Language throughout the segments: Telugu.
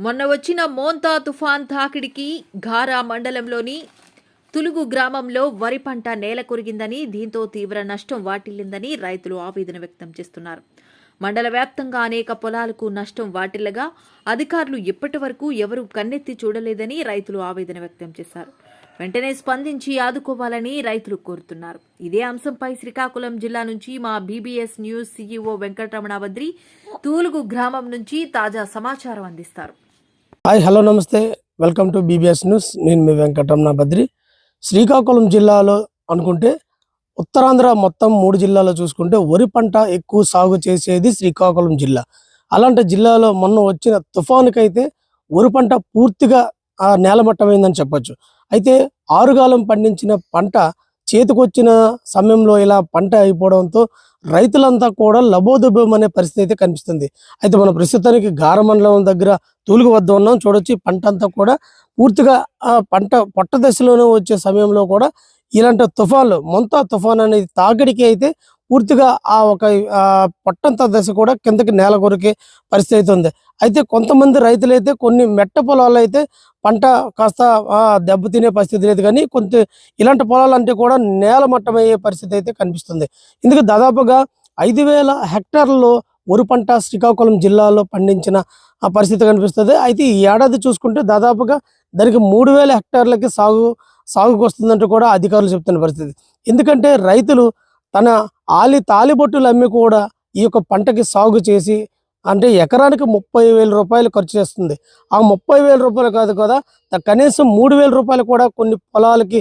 మొన్న వచ్చిన మోంతా తుఫాన్ తాకిడికి ఘారా మండలంలోని తులుగు గ్రామంలో వరి పంట నేల కొరిగిందని, దీంతో తీవ్ర నష్టం వాటిల్లిందని రైతులు ఆవేదన వ్యక్తం చేస్తున్నారు. మండల వ్యాప్తంగా అనేక పొలాలకు నష్టం వాటిల్లగా అధికారులు ఇప్పటి వరకు ఎవరూ కన్నెత్తి చూడలేదని రైతులు ఆవేదన వ్యక్తం చేశారు. వెంటనే స్పందించి ఆదుకోవాలని రైతులు కోరుతున్నారు. ఇదే అంశంపై శ్రీకాకుళం జిల్లా నుంచి మా BBS news CEO Venkataramana Badri Tulugu గ్రామం నుంచి తాజా సమాచారం అందిస్తారు. హాయ్, హలో, నమస్తే, వెల్కమ్ టు బీబీఎస్ న్యూస్. నేను మీ వెంకటరమణ బద్రి. శ్రీకాకుళం జిల్లాలో అనుకుంటే ఉత్తరాంధ్ర మొత్తం 3 జిల్లాలో చూసుకుంటే వరి పంట ఎక్కువ సాగు చేసేది శ్రీకాకుళం జిల్లా. అలాంటి జిల్లాలో మొన్న వచ్చిన తుఫానుకైతే వరి పంట పూర్తిగా నేలమట్టమైందని చెప్పొచ్చు. అయితే ఆరుగాలం పండించిన పంట చేతికొచ్చిన సమయంలో ఇలా పంట అయిపోవడంతో రైతులంతా కూడా లబోదబం అనే పరిస్థితి అయితే కనిపిస్తుంది. అయితే మనం ప్రస్తుతానికి ఘార మండలం దగ్గర తూలుగు వద్ద ఉన్నాం. చూడొచ్చు, పంట అంతా కూడా పూర్తిగా పంట పొట్ట దశలోనే వచ్చే సమయంలో కూడా ఇలాంటి తుఫాన్లు, మొంతా తుఫాన్ అనేది తాకిడికి అయితే పూర్తిగా పొట్టంత దశ కూడా కిందకి నేల కొరికే పరిస్థితి అయితే ఉంది. అయితే కొంతమంది రైతులైతే కొన్ని మెట్ట పొలాలు అయితే పంట కాస్త దెబ్బతినే పరిస్థితి లేదు, కానీ ఇలాంటి పొలాలు అంటే కూడా నేలమట్టమయ్యే పరిస్థితి అయితే కనిపిస్తుంది. ఇందుకు దాదాపుగా 5,000 హెక్టార్లలో వరి పంట శ్రీకాకుళం జిల్లాలో పండించిన పరిస్థితి కనిపిస్తుంది. అయితే ఈ ఏడాది చూసుకుంటే దాదాపుగా దానికి 3,000 హెక్టార్లకి సాగుకు వస్తుందంటూ కూడా అధికారులు చెప్తున్న పరిస్థితి. ఎందుకంటే రైతులు తన తాలిబొట్టులు అమ్మి కూడా ఈ యొక్క పంటకి సాగు చేసి, అంటే ఎకరానికి 30,000 రూపాయలు ఖర్చు చేస్తుంది. ఆ 30,000 రూపాయలు కాదు కదా, కనీసం 3,000 రూపాయలు కూడా కొన్ని పొలాలకి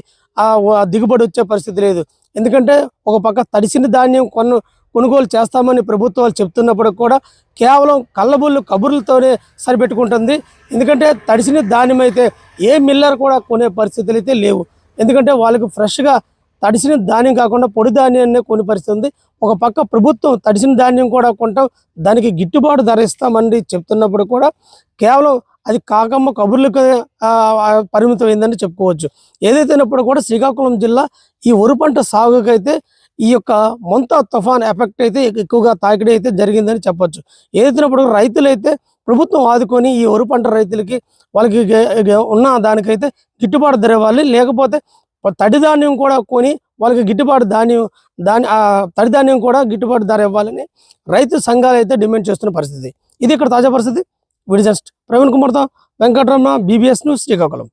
దిగుబడి వచ్చే పరిస్థితి లేదు. ఎందుకంటే ఒక పక్క తడిసిన ధాన్యం కొనుగోలు చేస్తామని ప్రభుత్వాలు చెప్తున్నప్పుడు కూడా కేవలం కళ్ళబొల్లు కబుర్లతోనే సరిపెట్టుకుంటుంది. ఎందుకంటే తడిసిన ధాన్యం అయితే ఏ మిల్లర్ కూడా కొనే పరిస్థితులు అయితే లేవు. ఎందుకంటే వాళ్ళకి ఫ్రెష్గా తడిసిన ధాన్యం కాకుండా పొడి ధాన్యాన్ని కొనే పరిస్థితి ఉంది. ఒక పక్క ప్రభుత్వం తడిసిన ధాన్యం కూడా కొంటాం, దానికి గిట్టుబాటు ధర ఇస్తామని చెప్తున్నప్పుడు కూడా కేవలం అది కాకమ్మ కబుర్లకు పరిమితమైందని చెప్పుకోవచ్చు. ఏదైతేనప్పుడు కూడా శ్రీకాకుళం జిల్లా ఈ వరి పంట సాగుకైతే ఈ యొక్క మొంతా తుఫాన్ ఎఫెక్ట్ అయితే ఎక్కువగా తాకిడి అయితే జరిగిందని చెప్పొచ్చు. ఏదైతేనప్పుడు రైతులైతే ప్రభుత్వం ఆదుకొని ఈ వరి పంట రైతులకి వాళ్ళకి ఉన్న దానికైతే గిట్టుబాటు ధర ఇవ్వాలి, లేకపోతే తడి ధాన్యం కూడా కొని వాళ్ళకి తడి ధాన్యం కూడా గిట్టుబాటు ధర ఇవ్వాలని రైతు సంఘాలు అయితే డిమాండ్ చేస్తున్న పరిస్థితి. ఇది ఇక్కడ తాజా పరిస్థితి. వీడియో జర్నలిస్ట్ ప్రవీణ్ కుమార్తో వెంకటరమణ, బీబీఎస్ న్యూస్, శ్రీకాకుళం.